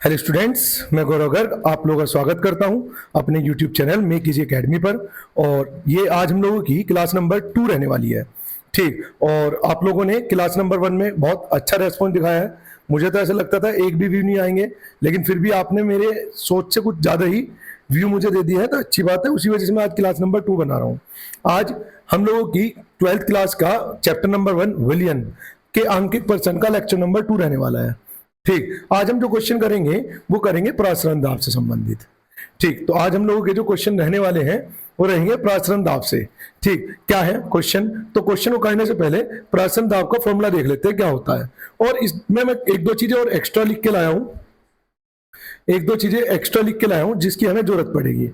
Hello students, मैं गौरव गर्ग आप लोगों का स्वागत करता हूं अपने YouTube channel make easy academy पर। और ये आज हम लोगों की क्लास नंबर 2 रहने वाली है। ठीक, और आप लोगों ने क्लास नंबर 1 में बहुत अच्छा रेस्पॉन्स दिखाया है। मुझे तो ऐसा लगता था एक भी व्यू नहीं आएंगे, लेकिन फिर भी आपने मेरे सोच से कुछ ज़्यादा ही व्यू मुझे दे दिया है, तो अच्छी बात है। उसी वजह से मैं आज क्लास नंबर 2 बना रहा हूँ। आज हम लोगों की 12th क्लास का चैप्टर नंबर 1 विलियन के आंकिक पर्सन का लेक्चर नंबर 2 रहने वाला है। ठीक, आज हम जो क्वेश्चन करेंगे वो करेंगे प्रासरण दाब से संबंधित। ठीक, तो आज हम लोगों के जो क्वेश्चन रहने वाले हैं वो रहेंगे प्रासरण दाब से। ठीक, क्या है क्वेश्चन? तो क्वेश्चन को करने से पहले प्रासरण दाब का फॉर्मूला देख लेते हैं क्या होता है। और इसमें मैं एक दो चीजें और एक्स्ट्रा लिख के लाया हूं, जिसकी हमें जरूरत पड़ेगी।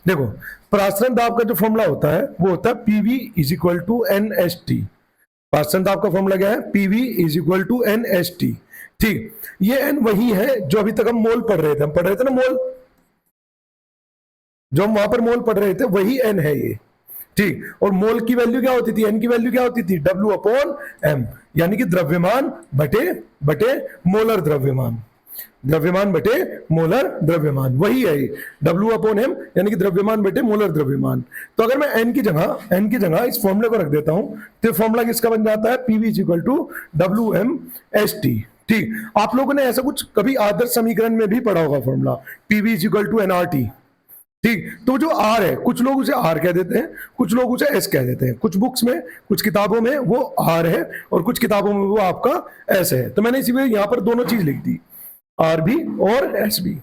देखो, प्रासरण दाब का जो फॉर्मूला होता है वो होता है PV is equal to N S T. प्रासरण दाब का फॉर्मूला क्या है? PV is equal to N S T. ठीक, ये एन वही है जो अभी तक हम मोल पढ़ रहे थे। हम पढ़ रहे थे ना मोल, जो हम वहां पर मोल पढ़ रहे थे वही एन है ये। ठीक, और मोल की वैल्यू क्या होती थी? एन की वैल्यू क्या होती थी? W अपॉन एम, यानी कि द्रव्यमान बटे बटे मोलर द्रव्यमान। द्रव्यमान बटे मोलर द्रव्यमान वही है ये, W अपॉन एम, यानी कि द्रव्यमान बटे मोलर द्रव्यमान। तो अगर मैं एन की जगह इस फॉर्मूले को रख देता हूं तो फॉर्मूला किसका बन जाता है? PV is equal to WM/ST। ठीक, आप लोगों ने ऐसा कुछ कभी आदर्श समीकरण में भी पढ़ा होगा formula, PV is equal to NRT। ठीक, तो जो आर है, कुछ लोग उसे आर कह देते हैं, कुछ लोग उसे एस कह देते हैं। कुछ बुक्स में, कुछ किताबों में वो आर है और कुछ किताबों में वो आपका एस है। तो मैंने इसीलिए यहां पर दोनों चीज लिख दी, आर बी और एस बी।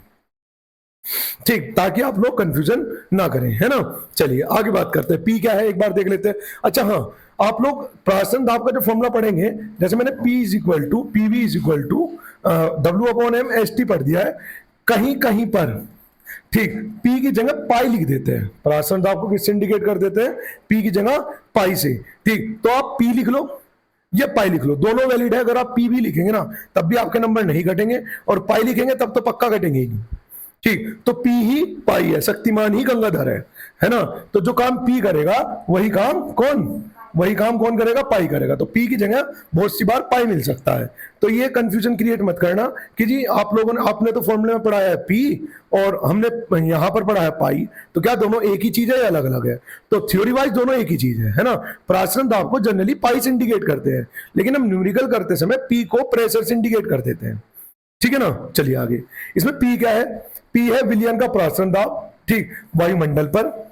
ठीक, ताकि आप लोग कंफ्यूजन ना करें, है ना। चलिए आगे बात करते हैं, पी क्या है एक बार देख लेते हैं। अच्छा हाँ, आप लोग प्रासरण दाब का जो फॉर्मूला पढ़ेंगे, जैसे मैंने P is equal to PV is equal to W upon M S T पढ़ दिया है। कहीं कहीं पर ठीक पी की जगह पाई लिख देते हैं। प्रासरण दाब को किससे इंडिकेट कर देते हैं? पी की जगह पाई से। ठीक, तो आप पी लिख लो या पाई लिख लो, दोनों वैलिड है। अगर आप पी भी लिखेंगे ना तब भी आपके नंबर नहीं घटेंगे, और पाई लिखेंगे तब तो पक्का घटेंगे ही। ठीक, तो पी ही पाई है, शक्तिमान ही गंगाधर है ना। तो जो काम पी करेगा वही काम कौन करेगा? पाई करेगा। तो पी की जगह बहुत सी बार पाई मिल सकता है। तो ये कंफ्यूजन क्रिएट मत करना कि जी आप लोगों ने, आपने तो फॉर्मूले में पढ़ाया है पी और हमने यहां पर पढ़ा है पाई, तो क्या दोनों एक ही चीज है या अलग अलग है? तो थ्योरी वाइज दोनों एक ही चीज है ना। प्रासरण दाब को जनरली पाई से इंडिकेट करते हैं, लेकिन हम न्यूमेरिकल करते समय पी को प्रेशर से इंडिकेट कर देते हैं। ठीक है ना। चलिए आगे, इसमें पी क्या है? पी है विलियन का प्रासरण दाब। ठीक, वायुमंडल पर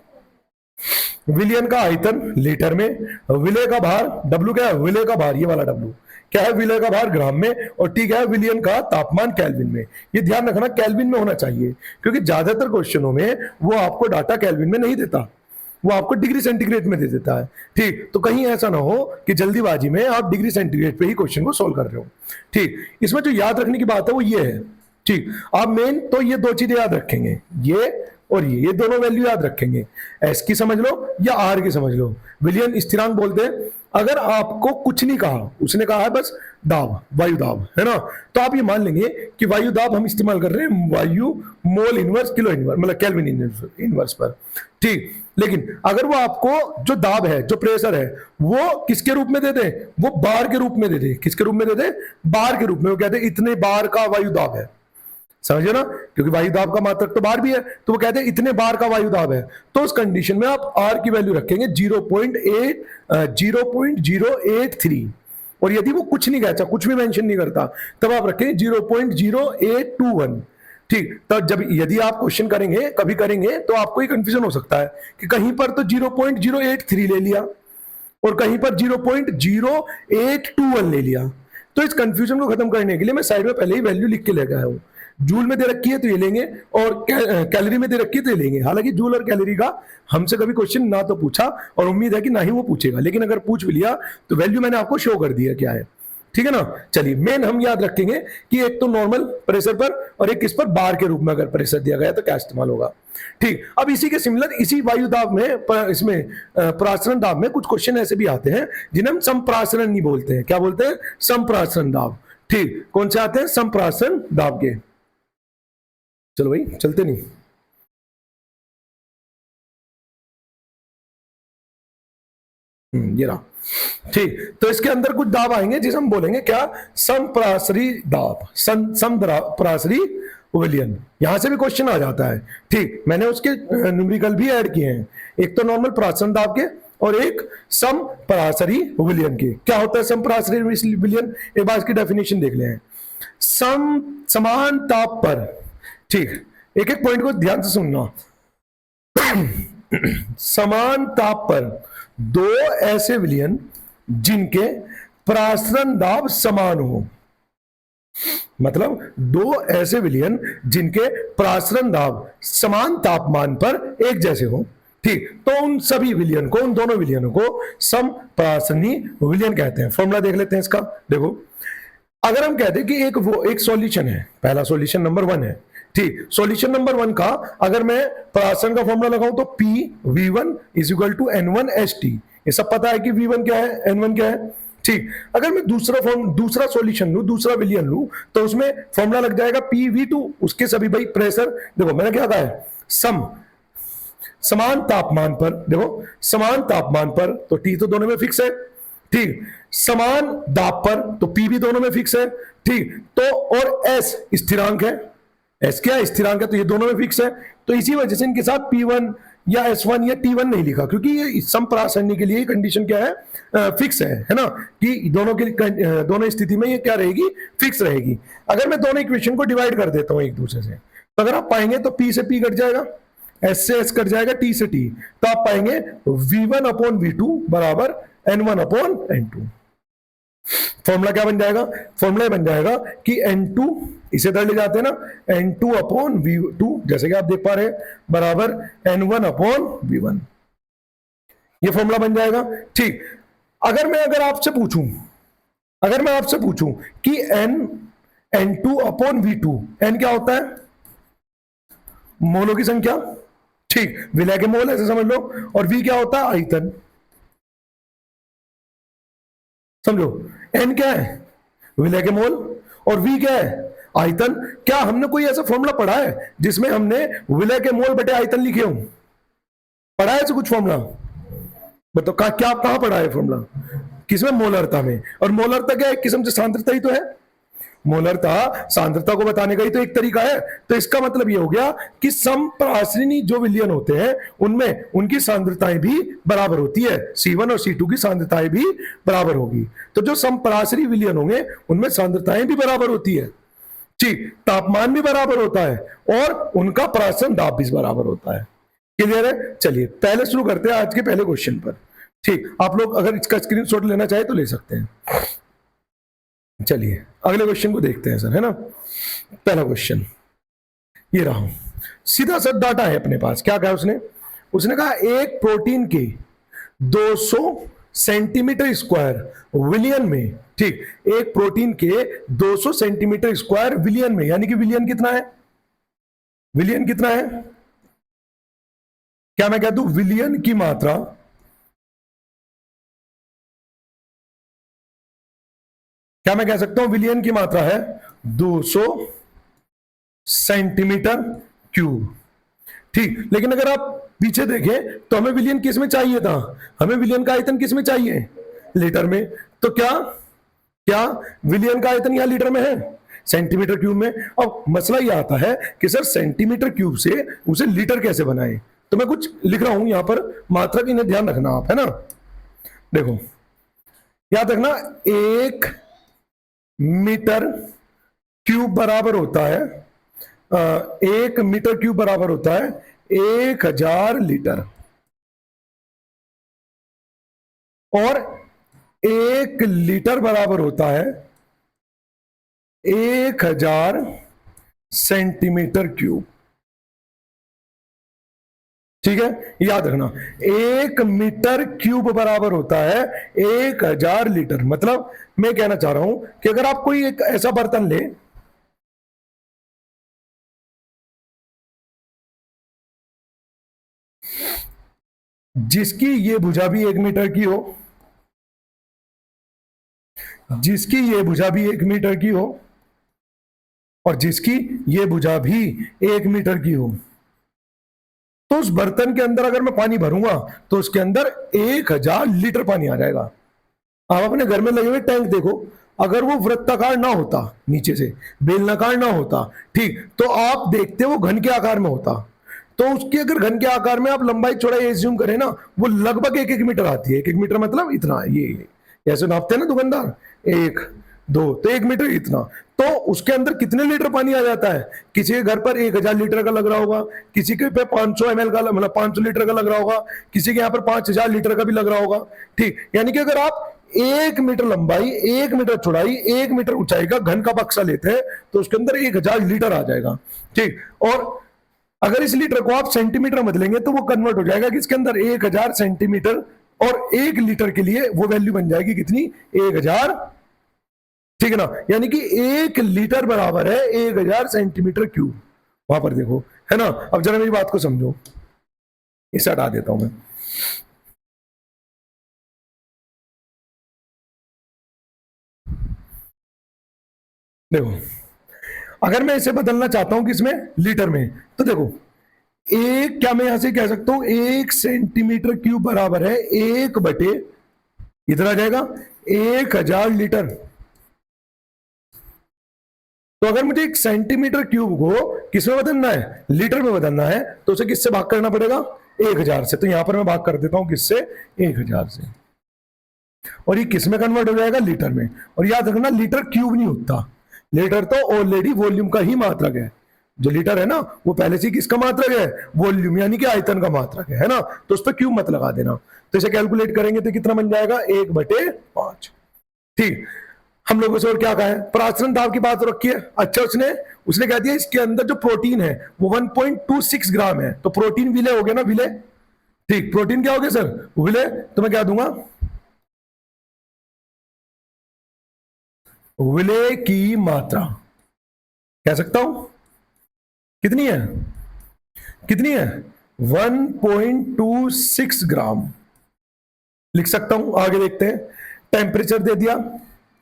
विलियन का आयतन लीटर में, विलय का भार W क्या है? विलय का भार, ये वाला W क्या है? विलय का भार ग्राम में, और T क्या है? विलियन का तापमान केल्विन में। ये ध्यान रखना केल्विन में होना चाहिए, क्योंकि ज्यादातर क्वेश्चनों में वो आपको डाटा केल्विन में नहीं देता, वो आपको डिग्री सेंटीग्रेड में दे देता है। ठीक, तो कहीं ऐसा ना हो कि जल्दीबाजी में आप डिग्री सेंटीग्रेड पे ही क्वेश्चन को सोल्व कर रहे हो। ठीक, इसमें जो याद रखने की बात है वो ये है। ठीक, आप मेन तो ये दो चीजें याद रखेंगे, ये और ये दोनों वैल्यू याद रखेंगे। एस की समझ लो या आर की समझ लो। विलियन स्थिरांक बोलते हैं। अगर आपको कुछ नहीं कहा, उसने कहा है बस दाब, वायु दाब, है ना, तो आप ये मान लेंगे कि वायु दाब हम इस्तेमाल कर रहे हैं वायु मोल इनवर्स किलो इनवर्स, मतलब केल्विन इनवर्स पर। ठीक, लेकिन अगर वो आपको जो दाब है, जो प्रेशर है, वो किसके रूप में दे दे? वो बार के रूप में दे दे। किसके रूप में दे दे? बार के रूप में। वो कहते हैं इतने बार का वायु दाब है, समझे ना, क्योंकि वायु दाब का मात्रक तो बार भी है, तो वो कहते हैं इतने बार का वायु दाब है। तो उस कंडीशन में आप आर की वैल्यू रखेंगे 0.083, और यदि वो कुछ नहीं कहता, कुछ भी मेंशन नहीं करता, तब आप रखेंगे 0.0821। ठीक, तो जब यदि आप क्वेश्चन करेंगे, कभी करेंगे, तो आपको ये कंफ्यूजन हो सकता है कि कहीं पर तो 0.083 ले लिया और कहीं पर 0.0821 ले लिया। तो इस कंफ्यूजन को खत्म करने के लिए मैं साइड में पहले ही वैल्यू लिख के लेके आया हूं। जूल में दे रखी है तो ये लेंगे, और कैलोरी में दे रखी है तो ये लेंगे। हालांकि जूल और कैलोरी का हमसे कभी क्वेश्चन ना तो पूछा, और उम्मीद है कि ना ही वो पूछेगा, लेकिन अगर पूछ भी लिया तो वैल्यू मैंने आपको शो कर दिया क्या है। ठीक है ना। चलिए, मेन हम याद रखेंगे कि एक तो नॉर्मल प्रेशर पर और एक किस पर? बार के रूप में अगर प्रेशर दिया गया तो क्या इस्तेमाल होगा। ठीक, अब इसी के सिमिलर, इसी वायु दाब में, इसमें प्रासरण दाब में कुछ क्वेश्चन ऐसे भी आते हैं जिन्हें हम संप्रासरण नहीं बोलते हैं। क्या बोलते हैं? संप्रासरण दाब। ठीक, कौन से आते हैं? संप्रासरण दाब के। चलो भाई, चलते नहीं। ये रहा। ठीक, तो इसके अंदर कुछ दाब आएंगे जिसे हम बोलेंगे क्या? समप्रासरी दाब, समप्रासरी विलियन। यहां से भी क्वेश्चन आ जाता है। ठीक, मैंने उसके न्यूमेरिकल भी ऐड किए हैं, एक तो नॉर्मल परासरण दाब के और एक सम परासरी विलियन के। क्या होता है सम परासरी विलियन, एक बार इसकी डेफिनेशन देख लें। समान ताप पर, ठीक, एक एक पॉइंट को ध्यान से सुनना। समान ताप पर दो ऐसे विलयन जिनके परासरण दाब समान हो, मतलब दो ऐसे विलयन जिनके परासरण दाब समान तापमान पर एक जैसे हो, ठीक, तो उन सभी विलयन को, उन दोनों विलयनों को सम परासरणी विलयन कहते हैं। फॉर्मूला देख लेते हैं इसका। देखो, अगर हम कहते हैं कि एक सॉल्यूशन है, पहला सॉल्यूशन नंबर 1 है, ठीक, सॉल्यूशन नंबर 1 का अगर मैं परासरण का फॉर्मूला लगाऊं तो PV1 is equal to N1HT। ये सब पता है कि V1 क्या है, N1 क्या है, ठीक। अगर मैं दूसरा सॉल्यूशन लूं, दूसरा विलियन लूं, तो उसमें फॉर्मूला लग जाएगा PV2, उसके सभी भाई प्रेशर, देखो मैंने क्या कहा है, समान तापमान पर, देखो समान तापमान पर तो T तो दोनों में फिक्स है, ठीक, समान दाब पर तो P भी दोनों में फिक्स है, ठीक, तो और S स्थिरांक है, S क्या है, स्थिरांक है, तो ये दोनों में फिक्स है। तो इसी वजह से इनके साथ P1 या S1 या T1 नहीं लिखा, क्योंकि ये सम परासरणी के लिए कंडीशन क्या है, फिक्स है ना, कि दोनों स्थिति में ये क्या रहेगी, फिक्स रहेगी। अगर मैं दोनों इक्वेशन को डिवाइड कर देता हूं एक दूसरे से, तो अगर आप पाएंगे तो P से P कट जाएगा, S से S कट जाएगा, T से T, तो आप पाएंगे V1/V2 बराबर N1/N2। फॉर्मूला क्या बन जाएगा, फॉर्मूला बन जाएगा कि N2, इसे इधर ले जाते हैं ना, N2/V2, जैसे कि आप देख पा रहे हैं, बराबर N1/V1। ये फॉर्मूला बन जाएगा, ठीक। अगर मैं आपसे पूछूं कि N2/V2, N क्या होता है, मोलों की संख्या, ठीक, विलय के मोल ऐसे समझ लो, और V क्या होता है, आयतन, समझो। N क्या है, विलय के मोल, और V क्या है, आयतन। क्या हमने कोई ऐसा फॉर्मूला पढ़ा है जिसमें हमने विलय के मोल बटे आयतन लिखे हो, पढ़ा है ऐसे कुछ फॉर्मूला, बताओ क्या आप कहां पढ़ा है फॉर्मूला, किसमें, मोलरता में। और मोलरता क्या है, एक किस्म से सांद्रता ही तो है, मोलरता सांद्रता को बताने का ही तो एक तरीका है। तो इसका मतलब ये हो गया कि समपरासरणी जो विलयन होते हैं उनमें उनकी सांद्रताएं भी बराबर होती है, C1 और C2 की सांद्रताएं भी बराबर होगी। तो जो समपरासरणी विलयन होंगे उनमें सांद्रताएं भी बराबर होती है, ठीक, तापमान भी बराबर होता है, और उनका परासरण दाब भी बराबर होता है। क्लियर है। चलिए पहले शुरू करते हैं आज के पहले क्वेश्चन पर, ठीक। आप लोग अगर इसका स्क्रीनशॉट लेना चाहे तो ले सकते हैं। चलिए अगले क्वेश्चन को देखते हैं सर, है ना। पहला क्वेश्चन ये रहा, सीधा सा डाटा है अपने पास। क्या कहा उसने कहा एक प्रोटीन के 200 सेंटीमीटर स्क्वायर विलियन में, ठीक, एक प्रोटीन के 200 सेंटीमीटर स्क्वायर विलियन में, यानी कि विलियन कितना है, विलियन कितना है, क्या मैं कह दूं विलियन की मात्रा, क्या मैं कह सकता हूं विलियन की मात्रा है 200 सेंटीमीटर क्यूब, ठीक। लेकिन अगर आप पीछे देखें तो हमें विलियन किस में चाहिए था, हमें विलियन का आयतन किस में चाहिए, लीटर में। तो क्या विलियन का आयतन यहां लीटर में है, सेंटीमीटर क्यूब में। अब मसला यह आता है कि सर सेंटीमीटर क्यूब से उसे लीटर कैसे बनाए, तो मैं कुछ लिख रहा हूं यहां पर, मात्रा की इन्हें ध्यान रखना आप, है ना। देखो याद रखना, 1 मीटर क्यूब बराबर होता है 1 मीटर क्यूब बराबर होता है 1000 लीटर, और 1 लीटर बराबर होता है 1000 सेंटीमीटर क्यूब, ठीक है। याद रखना 1 मीटर क्यूब बराबर होता है 1000 लीटर। मतलब मैं कहना चाह रहा हूं कि अगर आप कोई एक ऐसा बर्तन ले, जिसकी ये भुजा भी 1 मीटर की हो, जिसकी ये भुजा भी 1 मीटर की हो, और जिसकी ये भुजा भी 1 मीटर की हो, तो उस बर्तन के अंदर अगर मैं पानी भरूंगा तो उसके अंदर 1000 लीटर पानी आ जाएगा। आप अपने घर में लगे हुए टैंक देखो, अगर वो वृत्ताकार ना होता, नीचे से बेलनाकार ना होता, ठीक, तो आप देखते वो घन के आकार में होता। तो उसकी अगर घन के आकार में आप लंबाई चौड़ाई एज्यूम करें ना, वो लगभग 1-1 मीटर आती है। 1-1 मीटर मतलब इतना, ये ऐसे नापते हैं ना दुकानदार, 1 2, तो 1 मीटर इतना। तो उसके अंदर कितने लीटर पानी आ जाता है? किसी के घर पर 1000 लीटर का लग रहा होगा, किसी के पे 500 ml का, मतलब 500 लीटर का लग रहा होगा, किसी के यहाँ पर 5000 लीटर का भी लग रहा होगा, ठीक। यानी कि अगर आप 1 मीटर लंबाई, 1 मीटर चौड़ाई, 1 मीटर ऊंचाई का घन का बक्सा लेते हैं तो उसके अंदर 1000 लीटर आ जाएगा, ठीक। और अगर इस लीटर को आप सेंटीमीटर में बदलेंगे तो वो कन्वर्ट हो जाएगा कि इसके अंदर 1000 सेंटीमीटर, और 1 लीटर के लिए वो वैल्यू बन जाएगी कितनी? 1000, ठीक है ना। यानी कि 1 लीटर बराबर है 1000 सेंटीमीटर क्यूब। वहां पर देखो, है ना। अब जरा मेरी बात को समझो, इसे हटा देता हूं मैं। देखो, अगर मैं इसे बदलना चाहता हूं किसमें? लीटर में, तो देखो, एक, क्या मैं यहां से कह सकता हूं 1 सेंटीमीटर क्यूब बराबर है 1 बटे, इधर आ जाएगा 1000 लीटर। तो अगर मुझे 1 सेंटीमीटर क्यूब को किसमें बदलना है? लीटर में बदलना है, तो उसे किससे भाग करना पड़ेगा? 1000 से। तो यहां पर मैं भाग कर देता हूं किससे? 1000 से। और ये किसमें कन्वर्ट हो जाएगा? लीटर में। और याद रखना, लीटर क्यूब नहीं होता, लीटर तो ऑलरेडी वॉल्यूम का ही मात्रक है। जो लीटर है ना, वो पहले से किसका मात्रक है? वॉल्यूम, यानी कि आयतन का मात्रक है ना। तो उस पर क्यूब मत लगा देना। तो इसे कैलकुलेट करेंगे तो कितना बन जाएगा? 1/5, ठीक। हम लोगों से और क्या कहा है? प्राचलन दाब की बात रखी है। अच्छा, उसने कह दिया इसके अंदर जो प्रोटीन है वो 1.26 ग्राम है। तो प्रोटीन विलय हो गया ना, विलय, ठीक। प्रोटीन क्या हो गया सर? विलय। तो मैं क्या दूंगा? विलय की मात्रा कह सकता हूं कितनी है? कितनी है? 1.26 ग्राम लिख सकता हूं। आगे देखते हैं। टेम्परेचर दे दिया,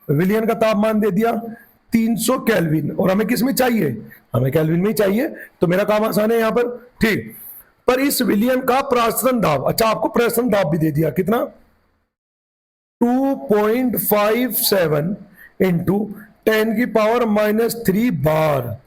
विलियन का तापमान दे दिया 300 केल्विन, और हमें किस में चाहिए? हमें केल्विन में ही चाहिए। तो मेरा काम आसान है यहां पर, ठीक। पर इस विलियन का प्रसरण दाब, अच्छा आपको प्रसरण दाब भी दे दिया, कितना? 2.57 इंटू 10⁻³ बार।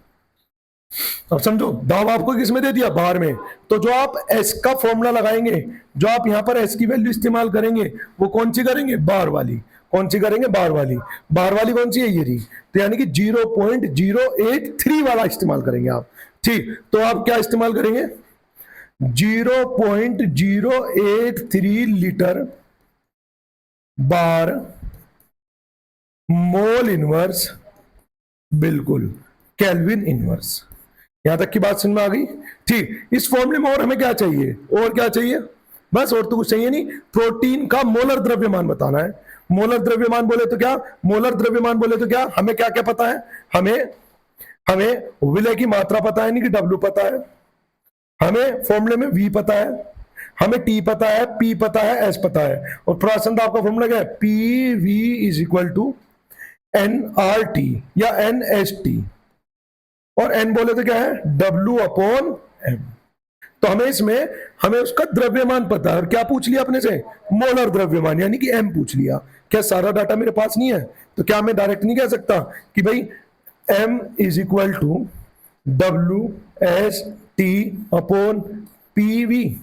अब समझो, दाब आपको किस में दे दिया? बार में। तो जो आप एस का फॉर्मूला लगाएंगे, जो आप यहां पर एस की वैल्यू इस्तेमाल करेंगे, वो कौन सी करेंगे? बार वाली। कौन सी करेंगे? बार वाली। बार वाली कौन सी है? ये रही। तो यानी कि 0.083 वाला इस्तेमाल करेंगे आप, ठीक। तो आप क्या इस्तेमाल करेंगे? 0.083 लीटर बार मोल इनवर्स, बिल्कुल केल्विन इनवर्स। यहां तक की बात समझ में आ गई, ठीक। इस फॉर्मूले में और हमें क्या चाहिए? और क्या चाहिए? बस, और तो कुछ चाहिए नहीं। प्रोटीन का मोलर द्रव्यमान बताना है। मोलर द्रव्यमान बोले तो क्या? मोलर द्रव्यमान बोले तो क्या? हमें क्या क्या पता है? हमें विलय की मात्रा पता है, नहीं कि डब्ल्यू पता है। हमें फॉर्मूले में वी पता है, हमें टी पता है, पी पता है, एस पता है। और प्राचलन दाब का फॉर्मूला क्या है? P V is equal to N R T या एन एस टी। और एन बोले तो क्या है? W/m। तो हमें उसका द्रव्यमान पता है। और क्या पूछ लिया अपने से? मोलर द्रव्यमान, यानी कि m पूछ लिया। क्या सारा डाटा मेरे पास नहीं है? तो क्या मैं डायरेक्ट नहीं कह सकता कि भाई m is equal to WST/PV?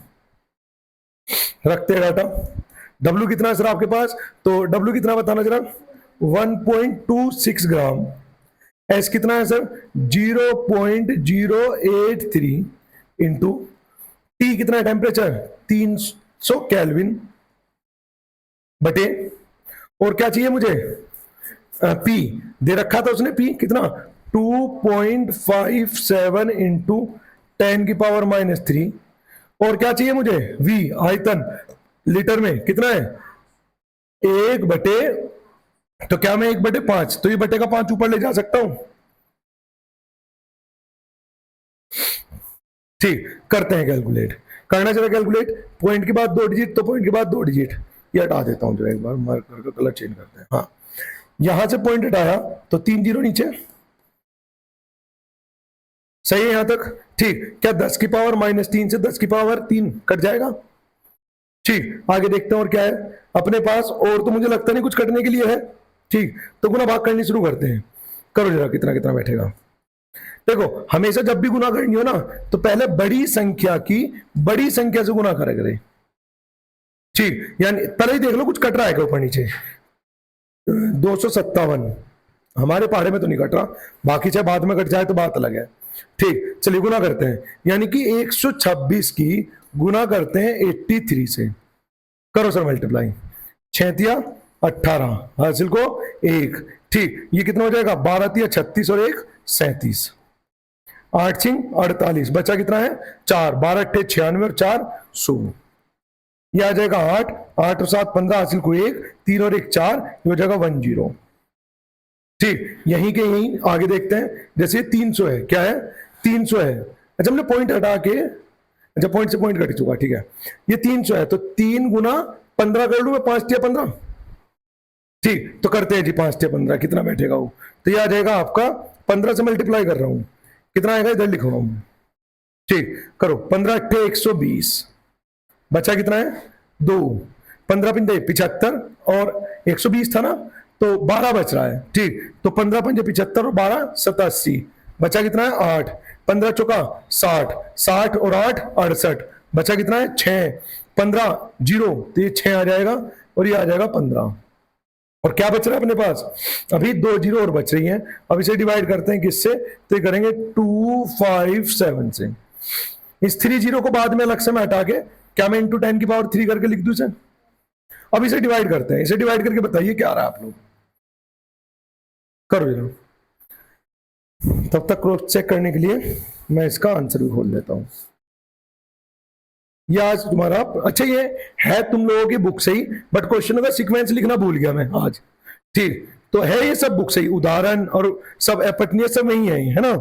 रखते हैं डाटा। W कितना है सर आपके पास? तो W कितना बताना जरा? 1.26 ग्राम। एस कितना है सर? 0.083 इंटू टी कितना है? टेम्परेचर 300 केल्विन बटे, और क्या चाहिए मुझे? पी दे रखा था उसने। पी कितना? 2.57 इंटू 10⁻³ और क्या चाहिए मुझे? वी, आयतन लीटर में कितना है? 1/, तो क्या मैं 1/5, तो ये बटे का 5 ऊपर ले जा सकता हूं, ठीक। करते हैं कैलकुलेट, करना चाहिए कैलकुलेट। पॉइंट के बाद 2 डिजिट, तो पॉइंट के बाद 2 डिजिट, ये हटा देता हूं जो एक बार, मार्कर का कलर चेंज करते हैं। हाँ, यहां से पॉइंट हटाया तो 3 जीरो नीचे, सही है यहां तक, ठीक। क्या 10⁻³ से 10⁻³ कट जाएगा, ठीक। आगे देखते हैं और क्या है अपने पास। और तो मुझे लगता नहीं कुछ कटने के लिए है, ठीक, तो गुना भाग करनी शुरू करते हैं। करो जरा, कितना कितना बैठेगा। देखो, हमेशा जब भी गुना करनी हो ना, तो पहले बड़ी संख्या की बड़ी संख्या से गुना करा करे। ठीक, यानी पहले ही देख लो कुछ कट रहा है क्या ऊपर नीचे। 257 हमारे पहाड़े में तो नहीं कट रहा, बाकी चाहे बाद में कट जाए तो बात अलग है। ठीक, चलिए गुना करते हैं, यानी कि 126 की गुना करते हैं 83 से। करो सर मल्टीप्लाई, 6 18, हासिल को 1। ठीक, ये कितना हो जाएगा, 12 36 और 1 37, 8 48, बचा कितना है 4, 12 8 96 और 4 100। ये आ जाएगा 8, 8 और 7 15, हासिल को 1, 3 और 1 4, ये हो जाएगा 10। ठीक, यहीं के यहीं आगे देखते हैं, जैसे 300 है, क्या है 300 है। अच्छा, हमने पॉइंट हटा के, अच्छा पॉइंट से पॉइंट कट चुका, ठीक है। ये 300 है तो 3 गुना 15 कर लू मैं, 5 या 15। ठीक, तो करते हैं जी 5 या 15, कितना बैठेगा वो, तो ये आ जाएगा आपका 15 से मल्टीप्लाई कर रहा हूं, कितना आएगा इधर लिख रहा हूं। ठीक, करो, 15 8 120, बचा कितना है 2, 15 5 75 और 120 था ना, तो 12 बच रहा है। ठीक, तो 15 5 75 और 12 87, बचा कितना है 8, 15 चौका 60, 60 और 8 68, बचा कितना है 6, 15 0, तो ये 6 आ जाएगा और ये आ जाएगा 15। और क्या बच रहा है अपने पास, अभी 2 जीरो और बच रही हैं। अब इसे डिवाइड करते हैं किससे, तो ये करेंगे 257 से। इस 3 जीरो को बाद में अलग से मैं हटा के, क्या मैं इंटू 10 की पावर 3 करके लिख दूं इसे। अब इसे डिवाइड करते हैं, इसे डिवाइड करके बताइए क्या आ रहा है आप लोग, करो जरा। तब तक क्रॉस चेक करने के लिए मैं इसका आंसर भी खोल लेता हूं। ये आज तुम्हारा, अच्छा ये है तुम लोगों की बुक से ही, बट क्वेश्चन का सीक्वेंस लिखना भूल गया मैं आज। ठीक, तो है ये सब बुक से ही, उदाहरण और सब अपठनीय सब नहीं है ना।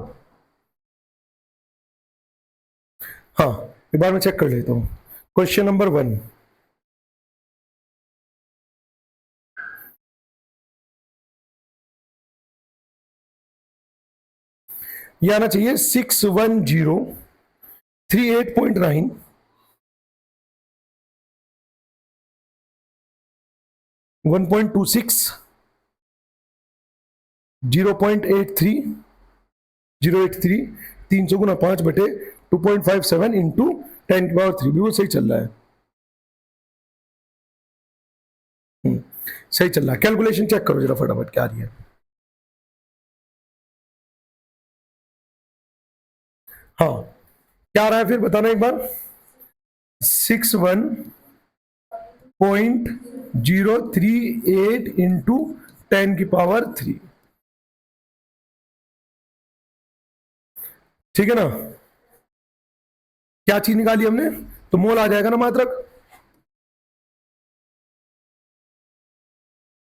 हाँ, एक बार मैं चेक कर लेता हूं। क्वेश्चन नंबर 1, ये आना चाहिए 61038.9 1.26 0.83 083 300 गुना 5 बटे 2.57 इंटू 10 की पावर 3, भी वो सही चल रहा है। सही चल रहा है। कैलकुलेशन चेक करो जरा फटाफट क्या आ रही है। हाँ, क्या आ रहा है फिर बताना एक बार। 61.038 इंटू 10 की पावर 3, ठीक है ना। क्या चीज निकाली हमने, तो मोल आ जाएगा ना मात्रक।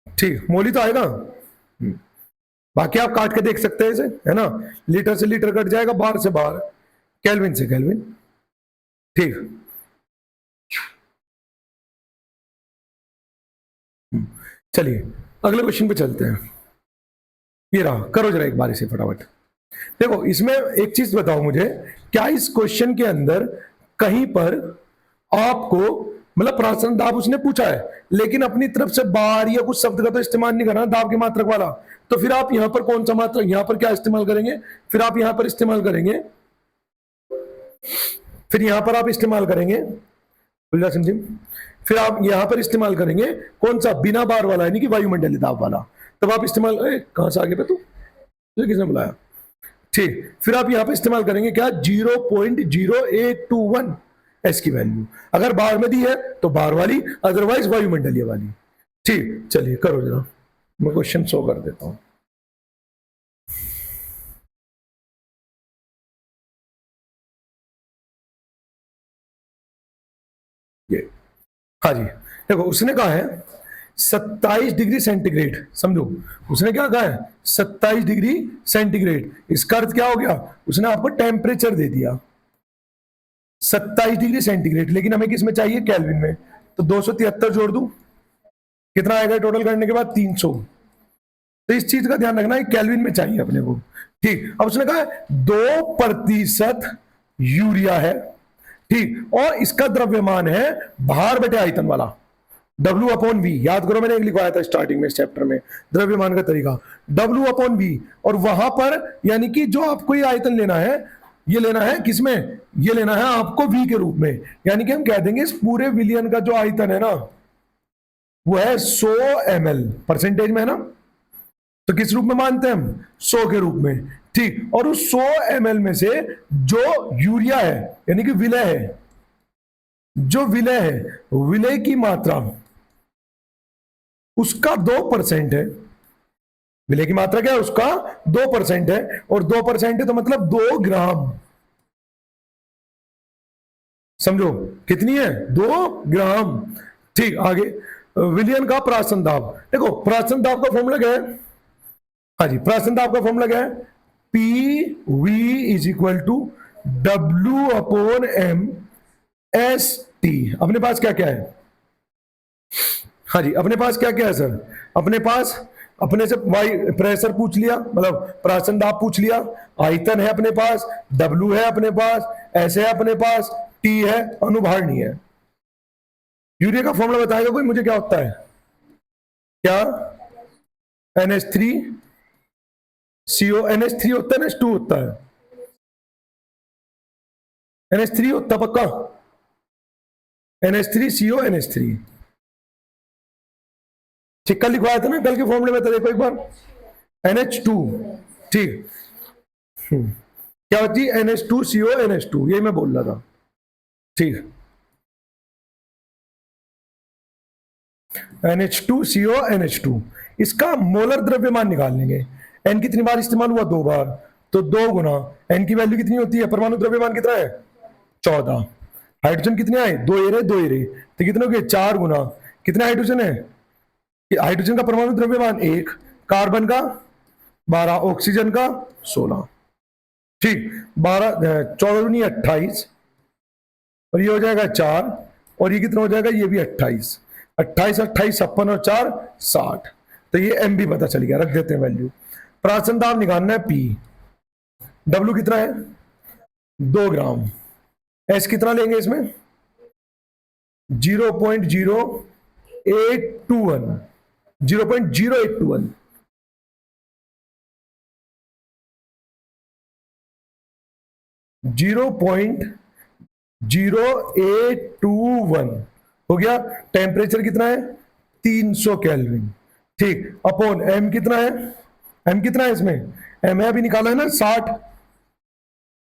ठीक, मोल ही तो आएगा। बाकी आप काट के देख सकते हैं इसे, है ना। लीटर से लीटर कट जाएगा, बार से बार, केल्विन से केल्विन। ठीक, चलिए अगले क्वेश्चन पे चलते हैं। ये रहा, करो जरा एक बार इसे फटाफट। देखो, इसमें एक चीज बताओ मुझे, क्या इस क्वेश्चन के अंदर कहीं पर आपको, मतलब प्राचीन दाब उसने पूछा है, लेकिन अपनी तरफ से बार या कुछ शब्द का तो इस्तेमाल नहीं करना दाब के मात्रक वाला, तो फिर आप यहां पर कौन सा मात्रक, यहां पर क्या इस्तेमाल करेंगे, फिर आप यहां पर इस्तेमाल करेंगे, फिर यहां पर आप इस्तेमाल करेंगे, सिंह जी, फिर आप यहां पर इस्तेमाल करेंगे कौन सा, बिना बार वाला, यानी कि वायुमंडलीय दाब वाला। तब आप इस्तेमाल, कहां से आगे पे तू, किसने बुलाया। ठीक, फिर आप यहां पे इस्तेमाल करेंगे क्या, 0.0821 एस की वैल्यू, अगर बार में दी है तो बार वाली, अदरवाइज वायुमंडलीय वाली। ठीक, चलिए करो जरा, मैं क्वेश्चन शो कर देता हूं। ये, हाँ जी, देखो उसने कहा है 27 डिग्री सेंटीग्रेड, समझो उसने क्या कहा है 27 डिग्री सेंटीग्रेड। इसका अर्थ क्या हो गया, उसने आपको टेम्परेचर दे दिया 27 डिग्री सेंटीग्रेड, लेकिन हमें किस में चाहिए, केल्विन में। तो 273 जोड़ दूं, कितना आएगा टोटल करने के बाद 300। तो इस चीज का ध्यान रखना है, केल्विन में चाहिए अपने को। ठीक, अब उसने कहा 2% यूरिया है, ठीक, और इसका द्रव्यमान है भार बटे आयतन वाला। W अपॉन वी, याद करो मैंने एक लिखवाया था स्टार्टिंग में इस चैप्टर में, द्रव्यमान का तरीका, W अपॉन वी, और वहां पर यानी कि जो आपको ये आयतन लेना है, ये लेना है किसमें, ये लेना है आपको V के रूप में, यानी कि हम कह देंगे इस पूरे विलियन का जो आयतन है ना वो है 100 ml, परसेंटेज में है ना, तो किस रूप में मानते हैं हम, 100 के रूप में, ठीक। और उस 100 ml में से जो यूरिया है यानी कि विलय है, जो विलय है, विलय की मात्रा उसका 2% है, विलय की मात्रा क्या है उसका 2% है, और 2% है तो मतलब 2 ग्राम, समझो कितनी है, 2 ग्राम, ठीक। आगे विलियन का प्राशन दाब, देखो प्राशन दाब का फॉर्मूला क्या है, हाँ जी, प्राशन दाब का फॉर्मूला क्या है, P V is equal to W upon M S T. अपने पास क्या क्या है, हाँ जी, अपने पास क्या क्या है सर, अपने पास अपने से वाई प्रेशर पूछ लिया, मतलब प्राशन दाब पूछ लिया, आयतन है अपने पास, W है अपने पास, S है अपने पास, T है, अनुभार नहीं है। यूरिया का फॉर्मूला बताएगा कोई मुझे क्या होता है, क्या NH3 CO, NH3 होता है, NH2 होता है, NH3 होता पक्का, NH3 CO NH3, ठीक। कल लिखवाया था ना, कल के फॉर्मूले में था, देखो एक बार, NH2, ठीक, क्या होती है NH2 CO NH2, यही मैं बोल रहा था, ठीक, NH2 CO NH2, इसका मोलर द्रव्यमान निकाल लेंगे, N कितनी बार इस्तेमाल हुआ, 2 बार, तो 2 गुना N की वैल्यू कितनी होती है, परमाणु द्रव्यमान कितना है 14, हाइड्रोजन कितने आए, 2 एरे 2 एरे, तो कितने हो गए 4 गुना, कितने हाइड्रोजन है, हाइड्रोजन का परमाणु द्रव्यमान 1, कार्बन का 12, ऑक्सीजन का 16, ठीक, 12 14 दूनी 28, और ये हो जाएगा 4, और ये कितना हो जाएगा, ये भी 28, 28 28 56 और 4 60, तो ये एम भी पता चल गया, रख देते हैं वैल्यू। प्राशन दाब निकालना है पी, डब्ल्यू कितना है 2 ग्राम, एस कितना लेंगे इसमें 0.0821, 0.0821, जीरो पॉइंट 0821 हो गया। टेम्परेचर कितना है 300 केल्विन, ठीक, अपॉन एम कितना है, एम कितना है इसमें, एम है अभी निकाला है ना 60,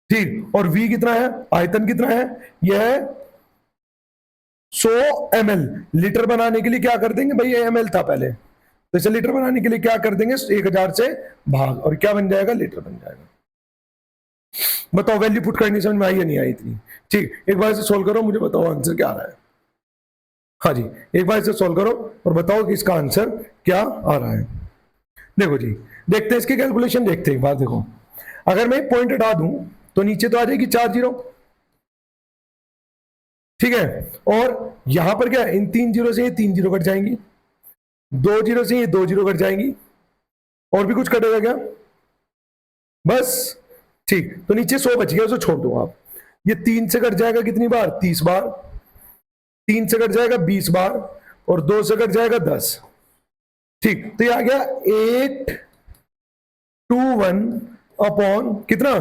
ठीक, और वी कितना है, आयतन कितना है, यह है 100 ml, लीटर बनाने के लिए क्या कर देंगे भाई, ml था पहले, तो इसे लीटर बनाने के लिए क्या कर देंगे 1000 से भाग, और क्या बन जाएगा, लीटर बन जाएगा। बताओ वैल्यू पुट करनी समझ में आई या नहीं आई इतनी, ठीक, एक बार इसे सोल्व करो, मुझे बताओ आंसर क्या आ रहा है, हाँ जी, एक बार इसे सोल्व करो और बताओ कि इसका आंसर क्या आ रहा है। देखो जी, देखते हैं इसके कैलकुलेशन, देखते हैं एक बार, देखो अगर मैं पॉइंट हटा दूं तो नीचे तो आ जाएगी 4 जीरो, ठीक है, और यहां पर क्या है, इन 3 जीरो से ये 3 जीरो कट जाएंगी, 2 जीरो से ये 2 जीरो कट जाएंगी, और भी कुछ कटेगा क्या, बस, ठीक, तो नीचे 100 बच गया, उसे छोड़ दो आप, ये 3 से कट जाएगा कितनी बार, 30 बार, 3 से कट जाएगा 20 बार, और 2 से कट जाएगा 10, ठीक, तो ये आ गया 821 अपॉन कितना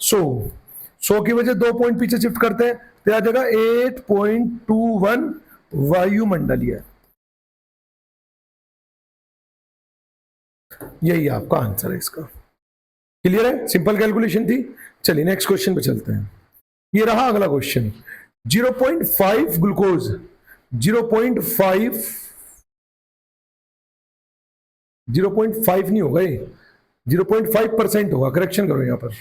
100 की वजह 2 पॉइंट पीछे शिफ्ट करते हैं, तो आ जाएगा 8.21 वायुमंडलीय, यही आपका आंसर है इसका। क्लियर है, सिंपल कैलकुलेशन थी। चलिए नेक्स्ट क्वेश्चन पे चलते हैं, ये रहा अगला क्वेश्चन, 0.5 ग्लूकोज, 0.5 नहीं होगा ये, 0.5% होगा, करेक्शन करो यहां पर,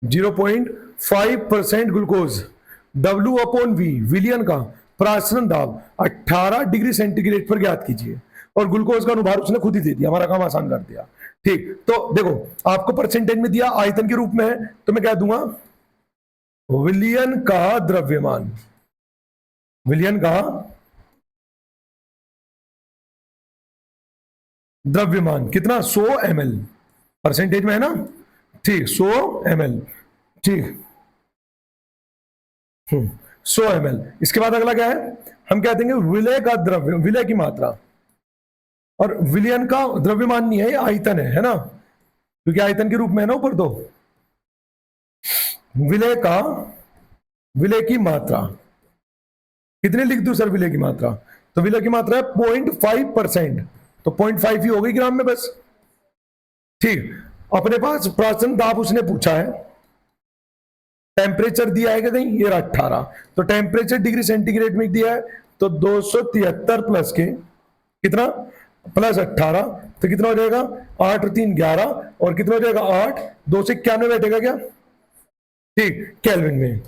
0.5% ग्लूकोज, W अपॉन V, विलियन का प्राशन दाब 18 डिग्री सेंटीग्रेड पर ज्ञात कीजिए, और ग्लूकोज का अनुभार उसने खुद ही दे दिया, हमारा काम आसान कर दिया, ठीक। तो देखो आपको परसेंटेज में दिया, आयतन के रूप में है, तो मैं क्या दूंगा, विलियन का द्रव्यमान, विलियन का द्रव्यमान कितना 100 ml, परसेंटेज में है ना, ठीक, 100 ml, ठीक, 100 ml। इसके बाद अगला क्या है, हम क्या देंगे, विलय का द्रव्य, विलय की मात्रा। और विलयन का द्रव्यमान नहीं है, ये आयतन है ना, क्योंकि आयतन के रूप में है ना ऊपर दो। विलय का, विलय की मात्रा कितने लिख दूं सर विलय की मात्रा? तो विलय की मात्रा है 0.5%, तो 0.5 ही हो गई ग्राम में बस। ठीक, अपने पास प्राशन दाब उसने पूछा है, टेम्परेचर दिया है कि नहीं, ये 18, तो टेम्परेचर डिग्री सेंटीग्रेड में दिया है, तो 273 प्लस के कितना, प्लस 18, तो कितना हो जाएगा, 8 और 3 11, और कितना हो जाएगा 8, 2 से 91 बैठेगा क्या, ठीक, केल्विन में।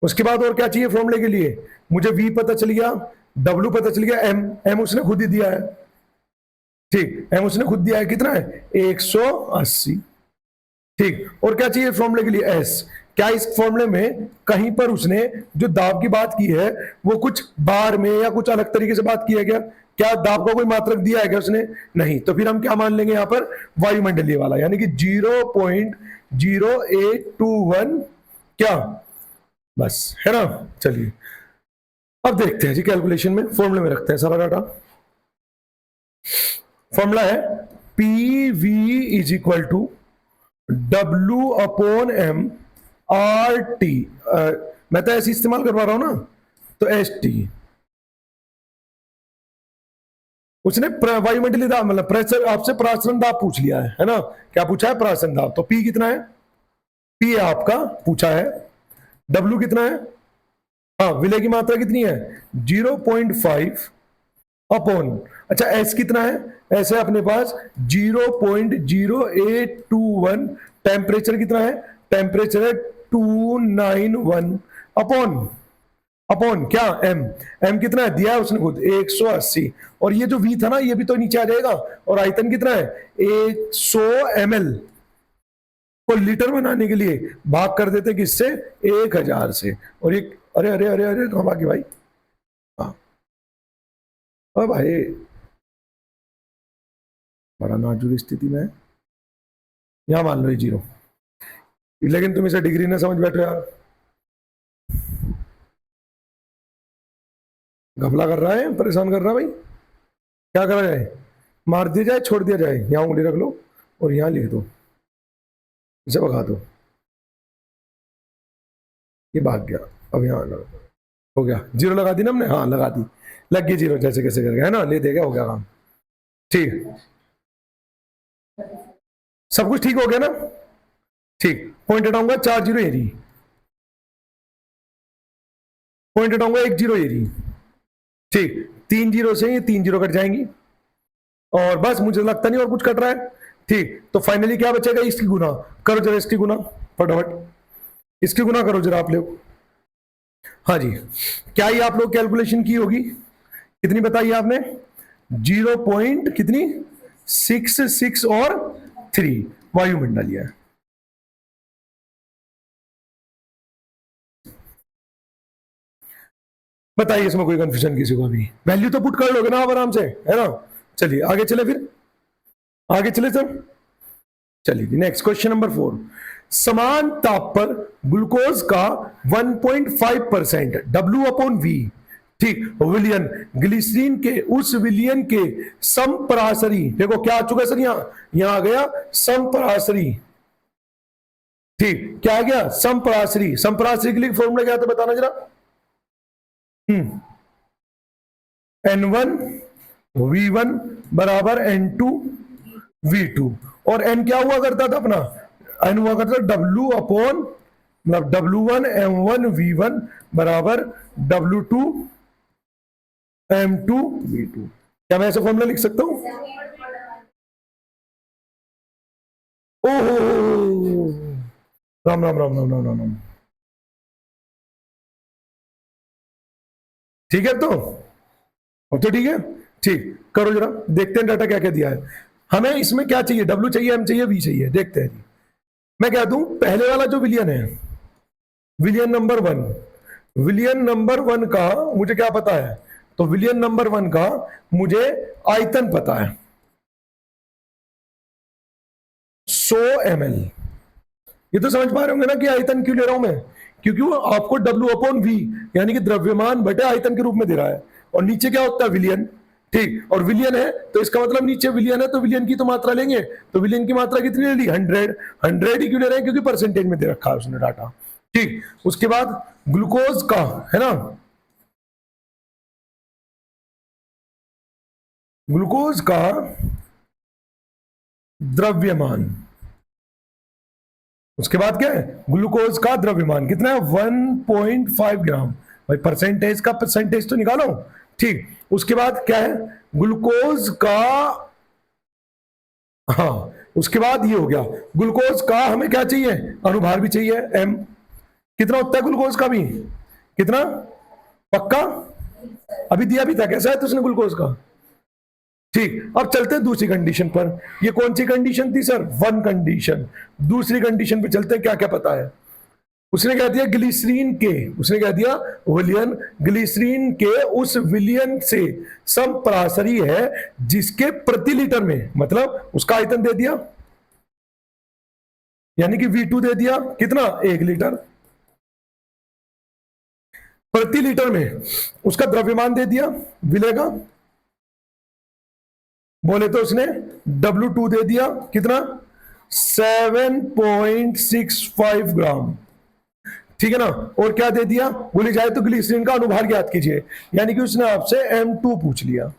उसके बाद और क्या चाहिए फॉर्मूले के लिए, मुझे V पता चल गया, W पता चल गया, M उसने खुद ही दिया है, ठीक, M उसने खुद दिया है, कितना है 180, ठीक। और क्या चाहिए फॉर्मूले के लिए, S। क्या इस फॉर्मूले में कहीं पर उसने जो दाब की बात की है वो कुछ बार में या कुछ अलग तरीके से बात की है क्या, क्या दाब का कोई मात्रक दिया है क्या उसने, नहीं, तो फिर हम क्या मान लेंगे यहां पर, वायुमंडलीय वाला, यानी कि 0.0821 क्या, बस, है ना। चलिए अब देखते हैं जी कैलकुलेशन में, फॉर्मूले में रखते हैं सारा डाटा। फॉर्मूला है P V is equal to W upon M R T, मैं तो ऐसे इस्तेमाल करवा रहा हूं ना, तो एस टी। उसने वायुमंडलीय दाब मतलब प्रेशर आपसे प्राशन दाब पूछ लिया है ना, क्या पूछा है, प्राशन दाब। तो P कितना है, P आपका पूछा है, W कितना है, हाँ विलय की मात्रा कितनी है 0.5 अपॉन, अच्छा S कितना है, S है अपने पास 0.0821, टेम्परेचर कितना है, टेम्परेचर है 291 अपॉन, अपॉन क्या M कितना है दिया है उसने खुद 180, और ये जो V था ना ये भी तो नीचे आ जाएगा, और आयतन कितना है 100 ml को लीटर बनाने के लिए भाग कर देते किससे, 1000 से। और ये अरे अरे अरे अरे कहां भागी भाई, हाँ भाई बड़ा नाजुक स्थिति में है, यहां मान लो ये 0, लेकिन तुम इसे डिग्री ना समझ बैठो यार, घपला कर रहा है, परेशान कर रहा है भाई, क्या करा जाए, मार दिया जाए, छोड़ दिया जाए, यहां उंगली रख लो और यहां लिख दो, इसे भगा दो, ये भाग गया, अब यहां हो गया 0 लगा दी ना हमने, हाँ लगा दी, लग गई 0 जैसे कैसे कर गया है ना, ले देगा, हो गया काम, ठीक, सब कुछ ठीक हो गया ना, ठीक। पॉइंट हटाऊंगा 4 0 एरी, पॉइंट हटाऊंगा 1 0 एरी, ठीक, 3 0 से ये 3 0 कट जाएंगी, और बस मुझे लगता नहीं और कुछ कट रहा है, ठीक। तो फाइनली क्या बचेगा, इसकी गुना करो जरा, इसकी गुना फटाफट, इसकी गुना करो जरा आप लोग, हाँ जी, क्या ही आप लोग कैलकुलेशन की होगी, कितनी बताई आपने, 0 पॉइंट कितनी 66 और 3 वायुमंडलीय। बताइए इसमें कोई कंफ्यूजन किसी को भी, वैल्यू तो पुट कर लोगे ना आप आराम से, है ना। चलिए आगे चले, फिर आगे चले सर, चलिए नेक्स्ट क्वेश्चन नंबर 4, समान ताप पर ग्लूकोज का 1.5% W अपॉन V, ठीक, विलियन ग्लिसरीन के उस विलियन के समपराशरी, देखो क्या आ चुका है सर, यहां आ गया समपराशरी, ठीक, क्या आ गया समपराशरी, समपराशरी के लिए फॉर्मूला क्या था बताना जरा, N1 V1 बराबर N2 V2, और N क्या हुआ करता था अपना, N हुआ करता W अपॉन मतलब W1 M1 V1 बराबर W2 M2 V2, क्या मैं ऐसे फॉर्मूला लिख सकता हूं, ओहो राम राम राम राम राम राम, ठीक है, तो ठीक है, ठीक, करो जरा, देखते हैं डाटा क्या क्या दिया है हमें, इसमें क्या चाहिए, W चाहिए, M चाहिए, V चाहिए, देखते हैं। मैं कह दूं पहले वाला जो विलियन है, विलियन नंबर 1, विलियन नंबर 1 का मुझे क्या पता है, तो विलियन नंबर 1 का मुझे आयतन पता है 100 ml, ये तो समझ पा रहे होंगे ना कि आयतन क्यों ले रहा हूं मैं, क्योंकि वो आपको W/V यानी कि द्रव्यमान बटे आयतन के रूप में दे रहा है, और नीचे क्या होता है, विलियन। ठीक, और विलियन है तो इसका मतलब नीचे विलियन है तो विलियन की तो मात्रा लेंगे, तो विलियन की मात्रा कितनी ले ली, 100। 100 ही क्यों ले रहे हैं, क्योंकि परसेंटेज में दे रखा है उसने डाटा। ठीक, उसके बाद ग्लूकोज का है ना, ग्लूकोज का द्रव्यमान, उसके बाद क्या है, ग्लूकोज का द्रव्यमान कितना है, 1.5 ग्राम। भाई परसेंटेज का परसेंटेज तो निकालो। ठीक, उसके बाद क्या है, ग्लूकोज का, हाँ उसके बाद ये हो गया, ग्लूकोज का हमें क्या चाहिए, अनुभार भी चाहिए, m। कितना होता है ग्लूकोज का भी, कितना, पक्का, अभी दिया भी था कैसा है तो उसने ग्लूकोज का। ठीक, अब चलते हैं दूसरी कंडीशन पर। ये कौन सी कंडीशन थी सर, वन कंडीशन। दूसरी कंडीशन पे चलते हैं, क्या क्या पता है। उसने कह दिया ग्लिसरीन के, उसने कह दिया विलियन, ग्लिसरीन के उस विलियन से समपरासरी है जिसके प्रति लीटर में, मतलब उसका आयतन दे दिया, यानी कि V2 दे दिया, कितना, 1 लीटर, प्रति लीटर में उसका द्रव्यमान दे दिया विले का, बोले तो उसने W2 दे दिया, कितना, 7.65 ग्राम। ठीक है ना, और क्या दे दिया, बोली जाए तो ग्लिसरीन का अनुभार ज्ञात कीजिए, यानी कि उसने आपसे M2 पूछ लिया।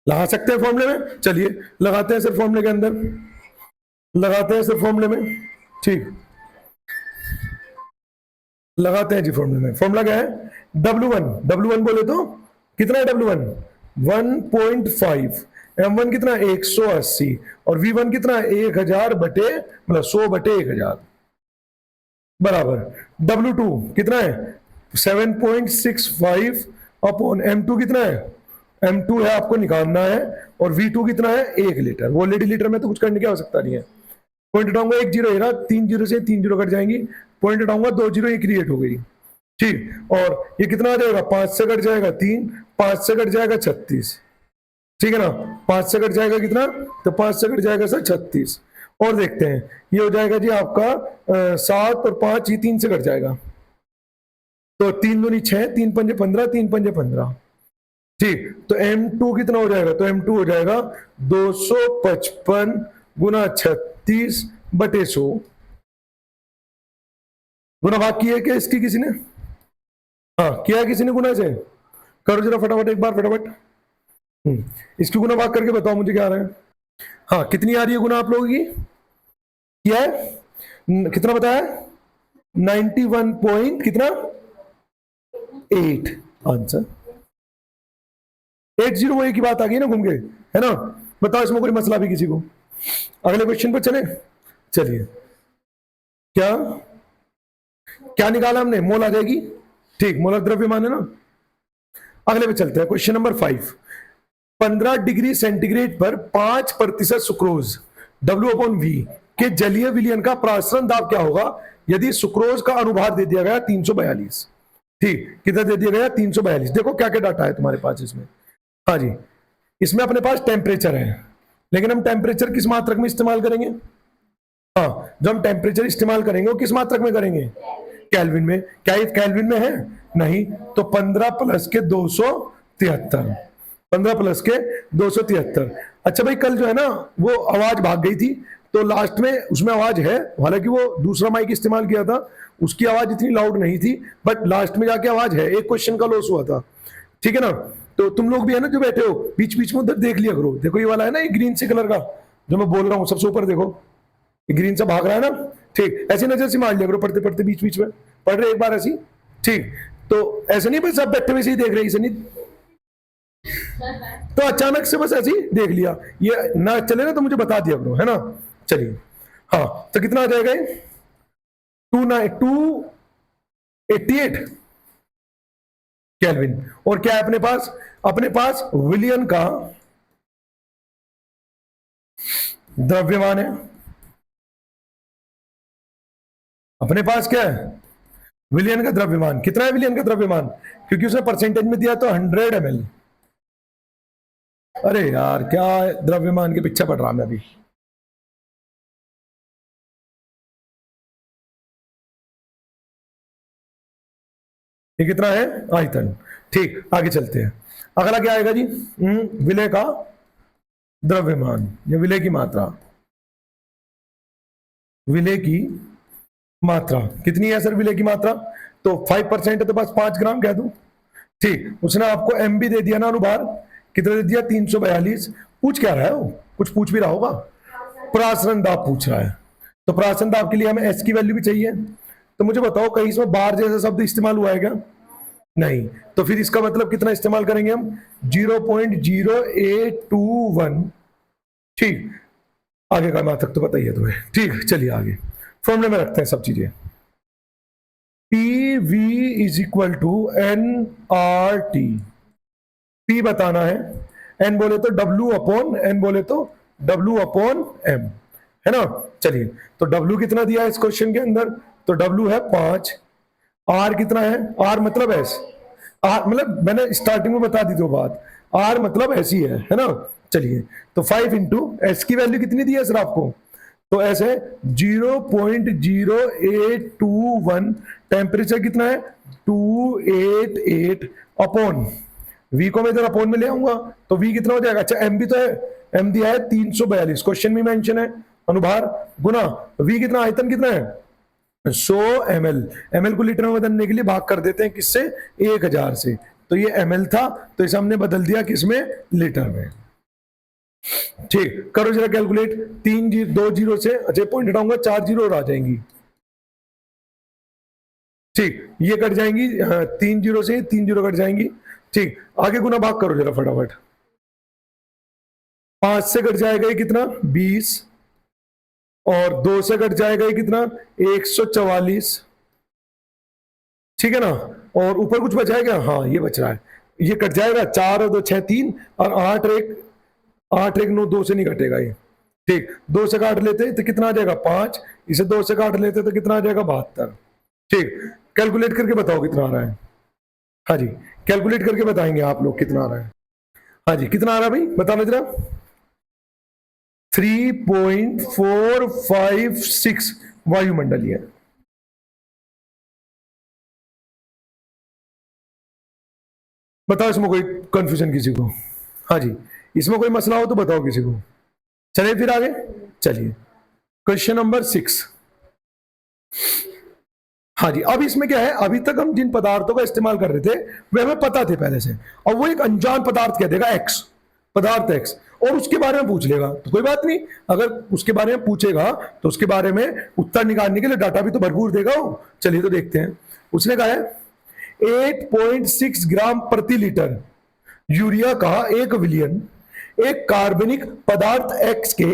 लगा सकते हैं फॉर्मूले में, चलिए लगाते हैं सर फॉर्मूले के अंदर, लगाते हैं सर फॉर्मूले में। ठीक, लगाते हैं जी फॉर्मूले में। फॉर्मूला क्या है, W1 बोले तो कितना है, W1 1.5, M1 कितना, 180, और V1 कितना, 1000 बटे, मतलब 100 बटे 1000 बराबर W2 कितना है, 7.65 अपॉन M2 कितना है, M2 है आपको निकालना है, और V2 कितना है, 1 लीटर। वो ऑलरेडी लीटर में तो कुछ करने की आवश्यकता नहीं है। पॉइंट हटाऊंगा, 1 जीरो है ना, 3 जीरो से 3 जीरो कट जाएंगी, पॉइंट हटाऊंगा, 2 जीरो ये क्रिएट हो गई। ठीक, और ये कितना आ जाएगा, 5 से कट जाएगा 3, 5 से कट जाएगा 36, ठीक है ना, 5 से कट जाएगा कितना, तो 5 से कट जाएगा सर 36। और देखते हैं, ये हो जाएगा जी आपका 7 और 5, ये 3 से कट जाएगा, तो 3 दूनी 6, 3 पंजे 15, 3 पंजे 15। ठीक, तो M2 कितना हो जाएगा, तो M2 हो जाएगा 255 गुना 36 बटे 100। गुना भाग किया क्या इसकी किसी ने, हाँ किया है किसी ने गुना से, करो जरा फटाफट एक बार फटाफट। इसकी गुना भाग करके बताओ मुझे क्या आ रहा है। हाँ कितनी आ रही है गुना आप लोगों की, क्या है, कितना बताया, 91 पॉइंट कितना, 8 आंसर। 80 वही की बात आ गई ना घूम के, है ना। बताओ इसमें कोई मसला भी किसी को। अगले क्वेश्चन पर चले, चलिए। क्या क्या निकाला हमने, मोल आ जाएगी। ठीक, मोलर द्रव्यमान है ना। अगले पे चलते हैं, क्वेश्चन नंबर 5। 15 डिग्री सेंटीग्रेड पर 5% सुक्रोज W/V के जलीय विलयन का प्रासरण दाब क्या होगा यदि सुक्रोज का अनुभार दे दिया गया 342। ठीक, कितना दे दिया गया, 342। देखो क्या क्या डाटा है तुम्हारे पास इसमें। हाँ जी, इसमें अपने पास टेम्परेचर है, लेकिन हम टेम्परेचर किस मात्रक में इस्तेमाल करेंगे, हाँ जब हम टेम्परेचर इस्तेमाल करेंगे वो किस मात्रक में करेंगे, केल्विन में। क्या ये केल्विन में है, नहीं, तो 15 प्लस के 273, 15 प्लस के 273। अच्छा भाई कल जो है ना वो आवाज भाग गई थी, तो लास्ट में उसमें आवाज है, हालांकि वो दूसरा माइक इस्तेमाल किया था, उसकी आवाज इतनी लाउड नहीं थी, बट लास्ट में जाके आवाज है। एक क्वेश्चन का लॉस हुआ था, ठीक है ना। तो तुम लोग भी है ना जो बैठे हो, बीच बीच में उधर देख लिया करो। देखो ये वाला है ना, ये ग्रीन से कलर का जो मैं बोल रहा हूँ, सबसे ऊपर देखो, ये ग्रीन से भाग रहा है ना। ठीक, ऐसी नजर से मार लिया करो पढ़ते पढ़ते, बीच बीच में पढ़ रहे एक बार ऐसी। ठीक, तो ऐसे नहीं बस सब बैठे हुए से ही देख रहे, ऐसे नहीं, तो अचानक से बस ऐसे ही देख लिया, ये ना चले ना तो मुझे बता दिया करो, है ना। चलिए, हाँ तो कितना आ जाएगा, 288 केल्विन। और क्या है अपने पास, अपने पास विलियन का द्रव्यमान है, अपने पास क्या है, विलियन का द्रव्यमान। कितना है विलियन का द्रव्यमान, क्योंकि उसने परसेंटेज में दिया तो 100 ml। अरे यार क्या द्रव्यमान के पीछे पड़ रहा मैं अभी। ये कितना है आयतन। ठीक, आगे चलते हैं। अगला क्या आएगा जी, विलय का द्रव्यमान या विलय की मात्रा। विलय की मात्रा कितनी है सर विलय की मात्रा? तो 5% है तो बस 5 ग्राम कह दूं। ठीक, उसने आपको एम भी दे दिया ना अनुभार, कितना दे दिया 342। पूछ क्या रहा है वो, कुछ पूछ भी रहा होगा, प्रासरण दाब पूछ रहा है। तो प्रासरण दाब के लिए हमें एस की वैल्यू भी चाहिए। तो मुझे बताओ कहीं इसमें बार जैसा शब्द इस्तेमाल हुआ है क्या? नहीं। तो फिर इसका मतलब कितना इस्तेमाल करेंगे हम? 0.0821। ठीक, आगे का मात्रक तो बताइए तुम्हें। ठीक, चलिए आगे फॉर्मूले में रखते हैं सब चीजें। P V is equal to N R T. P बताना है, एन बोले तो डब्ल्यू अपॉन एन बोले तो डब्ल्यू अपॉन एम, है ना। चलिए, तो डब्ल्यू कितना दिया है इस क्वेश्चन के अंदर? तो डब्ल्यू है 5। आर कितना है? आर मतलब एस, आर मतलब मैंने स्टार्टिंग में बता दी तो बात, आर मतलब ऐसी है ना। चलिए, तो 5 इंटू एस की वैल्यू कितनी दी है सर आपको? तो एस है 0.0821। टेम्परेचर कितना है? 288 अपॉन वी को मैं इधर अपॉन में ले आऊंगा तो वी कितना हो जाएगा? अच्छा एम भी तो है, एम दिया है 342, क्वेश्चन में मेंशन है, अनुभार गुना वी कितना, आयतन कितना है 100 ml। ml को लीटर में बदलने के लिए भाग कर देते हैं किससे? 1000 से। तो ये ml था तो इसे हमने बदल दिया किसमें? लीटर में। ठीक, करो जरा कैलकुलेट। 2 जीरो से, अच्छा पॉइंट हटाऊंगा, 4 जीरो और आ जाएंगी। ठीक, ये कट जाएंगी, 3 जीरो से 3 जीरो कट जाएंगी। ठीक, आगे गुना भाग करो जरा फटाफट। 5 से कट जाएगा ये कितना? 20, और 2 से कट जाएगा ये कितना? 144। ठीक है ना, और ऊपर कुछ बचा है क्या? हाँ ये बच रहा है, ये कट जाएगा। 4 और 2 6 3, और 8 1 9, 2 से नहीं कटेगा ये। ठीक, 2 से काट लेते तो कितना आ जाएगा? 5। इसे 2 से काट लेते तो कितना आ जाएगा? 72। ठीक, कैलकुलेट करके बताओ कितना आ रहा है। हाँ जी, कैलकुलेट करके बताएंगे आप लोग कितना आ रहा है। हाँ जी, कितना आ रहा है भाई बताना जरा। 3.456 वायुमंडलीय। बताओ इसमें कोई कंफ्यूजन किसी को? हाँ जी, इसमें कोई मसला हो तो बताओ किसी को। चलिए फिर आगे चलिए, क्वेश्चन नंबर 6। हाँ जी, अब इसमें क्या है, अभी तक हम जिन पदार्थों का इस्तेमाल कर रहे थे वे हमें पता थे पहले से, और वो एक अनजान पदार्थ कह देगा एक्स, पदार्थ एक्स, और उसके बारे में पूछ लेगा तो कोई बात नहीं। अगर उसके बारे में पूछेगा तो उसके बारे में उत्तर निकालने के लिए डाटा भी तो भरपूर देगा वो। चलिए तो देखते हैं। उसने कहा है 8.6 ग्राम प्रति लीटर यूरिया का 1 विलियन एक कार्बनिक पदार्थ एक्स के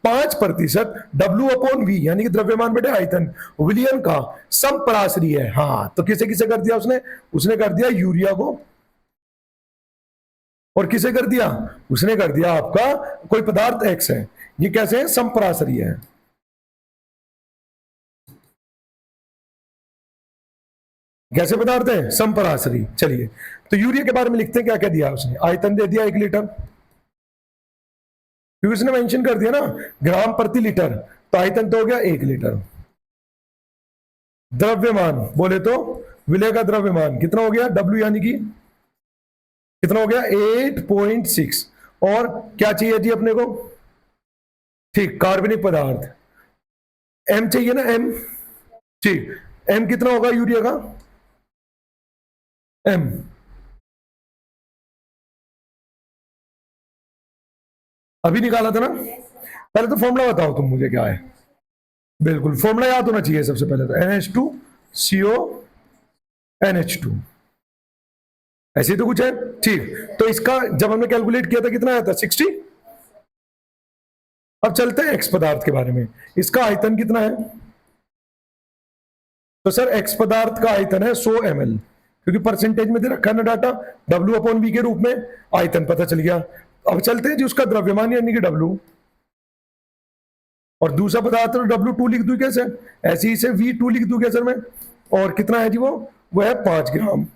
5% डब्ल्यू अपॉन वी यानी कि द्रव्यमान बटे आयतन विलियन का समपराशरी है। हाँ, तो किसे किसे कर दिया उसने? उसने कर दिया यूरिया को, और किसे कर दिया? उसने कर दिया आपका कोई पदार्थ एक्स है, ये कैसे है? समपराशरी है। कैसे पदार्थ है? समपराशरी। चलिए, तो यूरिया के बारे में लिखते हैं क्या क्या दिया उसने। आयतन दे दिया 1 लीटर, क्योंकि उसने मेंशन कर दिया ना ग्राम प्रति लीटर, तो आयतन तो हो गया 1 लीटर। द्रव्यमान बोले तो विलय का द्रव्यमान कितना हो गया? डब्ल्यू यानी कि कितना हो गया? 8.6। और क्या चाहिए जी अपने को? ठीक, कार्बनिक पदार्थ एम चाहिए ना, एम। ठीक, एम कितना होगा यूरिया का? एम अभी निकाला था ना। पहले तो फॉर्मूला बताओ तुम मुझे क्या है। बिल्कुल, फॉर्मूला याद होना चाहिए सबसे पहले तो, NH2CO NH2, ऐसे तो कुछ है। ठीक, तो इसका जब हमने कैलकुलेट किया था कितना आया था? 60। अब चलते हैं एक्स पदार्थ के बारे में। इसका आयतन कितना है? तो सर एक्स पदार्थ का आयतन है 100 ml, क्योंकि परसेंटेज में दे रखा है ना डाटा, डब्ल्यू अपॉन बी के रूप में आयतन पता चल गया। अब चलते हैं जी उसका द्रव्यमान यानी कि डब्ल्यू, और दूसरा पदार्थ डब्ल्यू टू लिख दूं कैसे? ऐसे ही से V2 लिख दूं क्या सर मैं? और कितना है जी वो है 5 ग्राम।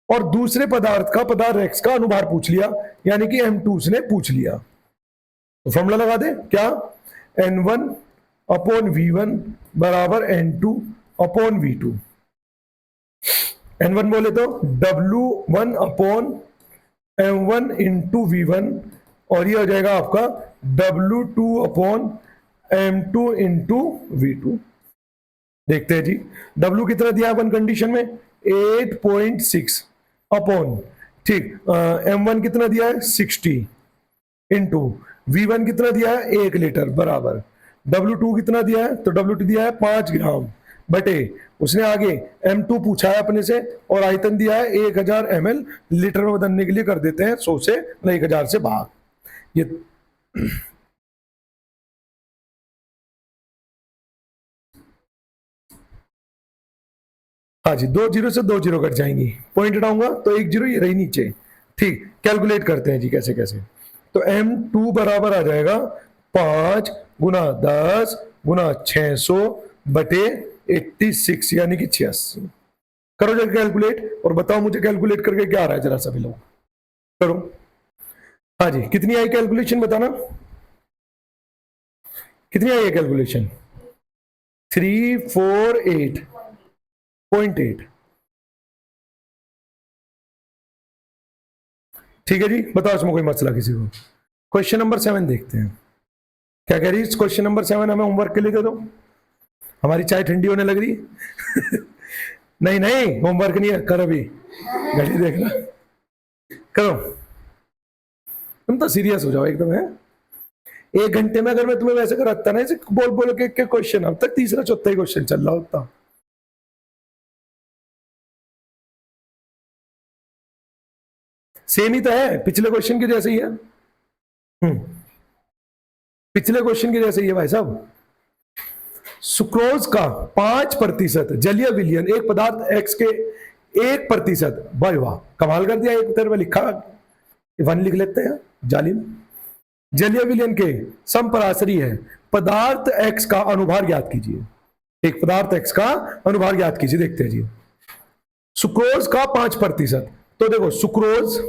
और दूसरे पदार्थ का, पदार्थ एक्स का अनुभार पूछ लिया, यानी कि M2 उसने पूछ लिया। तो फॉर्मूला लगा दे क्या? N1 अपॉन V1 बराबर N2 अपॉन V2। N1 बोले तो W1 upon M1 into V1, और ये हो जाएगा आपका W2 upon M2 into V2। देखते हैं जी, W कितना दिया अपन कंडीशन में 8.6 अपॉन, ठीक, M1 कितना दिया है 60 इंटू V1 कितना दिया है 1 लीटर बराबर, W2 कितना दिया है, तो W2 दिया है 5 ग्राम बटे, उसने आगे M2 पूछा है अपने से और आयतन दिया है 1000 ml, लीटर में बदलने के लिए कर देते हैं 100 से 1000 से भाग। ये हाँ जी, 2 जीरो से 2 जीरो कट जाएंगी, पॉइंट हटाऊंगा तो 1 जीरो ये रही नीचे। ठीक, कैलकुलेट करते हैं जी कैसे कैसे। तो M2 बराबर आ जाएगा 5 गुना 10 गुना 600 बटे 86 यानी कि 86। करो जरा कैलकुलेट और बताओ मुझे कैलकुलेट करके क्या आ रहा है, जरा सभी लोग करो। हाँ जी, कितनी आई कैलकुलेशन बताना, कितनी आई है कैलकुलेशन? 348.8। ठीक है जी, बताओ इसमें कोई मसला किसी को। क्वेश्चन नंबर 7 देखते हैं क्या कह रही है। क्वेश्चन नंबर 7 हमें होमवर्क के लिए दे दो, हमारी चाय ठंडी होने लग रही नहीं नहीं, होमवर्क नहीं है, कर अभी घड़ी देखना, करो। तुम तो सीरियस हो जाओ एकदम है। 1 घंटे में अगर मैं तुम्हें वैसे कराता ना, बोल बोल के क्वेश्चन, अब तक तीसरा चौथा ही क्वेश्चन चल रहा होता। सेम ही तो है, पिछले क्वेश्चन के जैसे ही है। पिछले क्वेश्चन के जैसे ही है भाई साहब। सुक्रोज का 5% जलीय विलयन एक पदार्थ एक्स के 1%, भाई वाह कमाल कर दिया, एक तरफ लिखा 1 लिख लेते हैं जालिम। जलीय विलयन के समपराशरी है, पदार्थ एक्स का अनुभार ज्ञात कीजिए। एक पदार्थ एक्स का अनुभार ज्ञात कीजिए, देखते हैं जी। सुक्रोज का 5%, तो देखो सुक्रोज,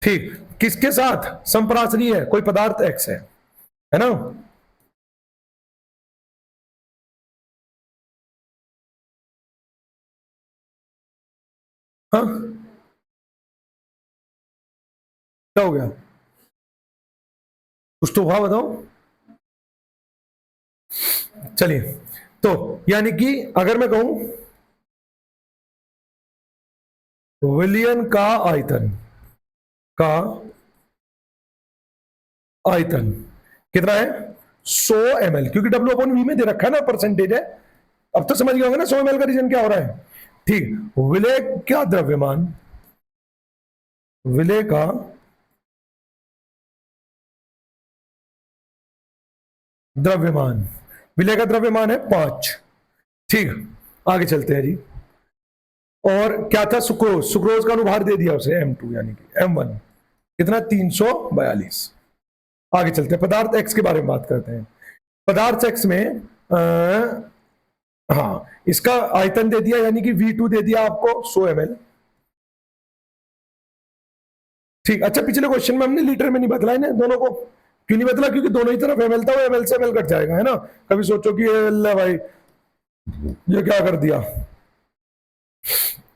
ठीक, किसके साथ संपराशरी है, कोई पदार्थ एक्स है ना। हाँ, क्या हो गया, कुछ तो हुआ बताओ। चलिए, तो यानी कि अगर मैं कहूं विलयन का आयतन, का आयतन कितना है 100 ml, क्योंकि W अपॉन V में दे रखा है ना, परसेंटेज है। अब तो समझ गए होंगे ना 100 ml का रीजन क्या हो रहा है। ठीक, विलय क्या द्रव्यमान, विलय का द्रव्यमान, विलय का द्रव्यमान है 5। ठीक, आगे चलते हैं जी। और क्या था, सुक्रोज, सुक्रोज का अनुभार दे दिया उसे M2 यानी कि M1 कितना 342। आगे चलते हैं, पदार्थ एक्स के बारे में बात करते हैं। पदार्थ एक्स में हाँ, इसका आयतन दे दिया यानी कि V2 दे दिया आपको 100 ml। ठीक, अच्छा पिछले क्वेश्चन में हमने लीटर में नहीं बदला है ना दोनों को, क्यों नहीं बदला, क्योंकि दोनों ही तरफ ml था, वो ml से ml कट जाएगा है ना। कभी सोचो कि अल्लाह भाई ये क्या कर दिया।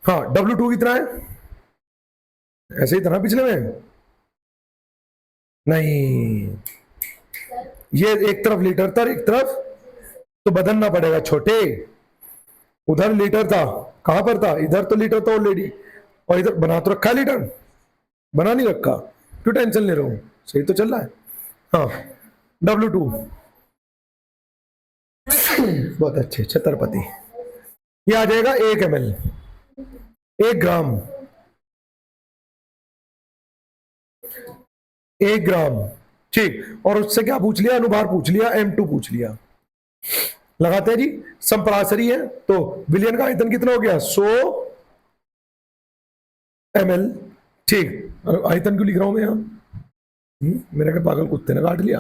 हाँ, W2 कितना है, ऐसे ही था ना पिछले में, नहीं ये एक तरफ लीटर था एक तरफ, तो बदलना पड़ेगा छोटे। उधर लीटर था, कहां पर था, इधर तो लीटर था ऑलरेडी, और इधर बना तो रखा लीटर, बना नहीं रखा, क्यों टेंशन ले रहा हूं, सही तो चल रहा है। हाँ, W2 बहुत अच्छे छत्रपति, ये आ जाएगा 1 ml, 1 ग्राम, 1 ग्राम। ठीक, और उससे क्या पूछ लिया, अनुभार पूछ लिया, M2 पूछ लिया। लगाते हैं जी, संपराशरी है तो विलयन का आयतन कितना हो गया 100 ml। ठीक, आयतन क्यों लिख रहा हूं मैं यहां, मेरे का पागल कुत्ते ने काट लिया।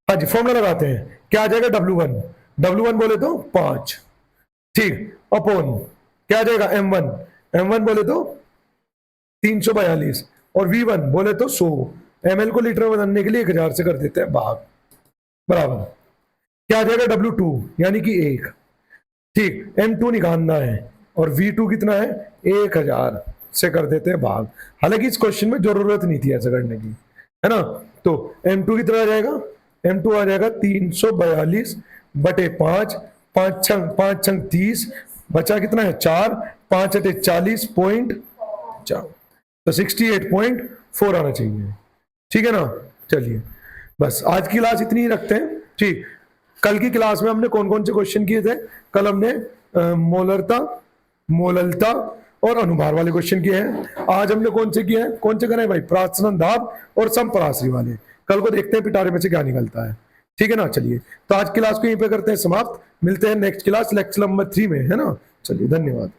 हाँ जी, फॉर्मूला लगाते हैं, क्या आ जाएगा W1, W1 बोले तो 5, ठीक, अपॉन क्या आ जाएगा M1, M1 बोले तो 342, और V1 बोले तो 100 ml को लीटर में बदलने के लिए 1000 से कर देते हैं भाग, बराबर। क्या आ जाएगा W2 यानी कि 1। ठीक, M2 निकालना है और V2 कितना है 1000 से कर देते हैं भाग। हालांकि इस क्वेश्चन में जरूरत नहीं थी ऐसा करने की, है ना। तो M2 कितना आ जाएगा, M2 आ जाएगा 342 बटे 5, 5 छंग 30, बचा कितना है 4, 5 अटे 40.4, तो 68.4 आना चाहिए। ठीक है ना। चलिए बस आज की क्लास इतनी ही रखते हैं। ठीक, कल की क्लास में हमने कौन कौन से क्वेश्चन किए थे? कल हमने मोलरता, मोललता और अनुभार वाले क्वेश्चन किए हैं। आज हमने कौन से किए हैं, कौन से करे भाई? प्राचलन दाब और समपराश्री वाले। कल को देखते हैं पिटारे में से क्या निकलता है। ठीक है ना। चलिए तो आज क्लास को यहीं पे करते हैं समाप्त, मिलते हैं नेक्स्ट क्लास लेक्चर नंबर 3 में, है ना। चलिए धन्यवाद।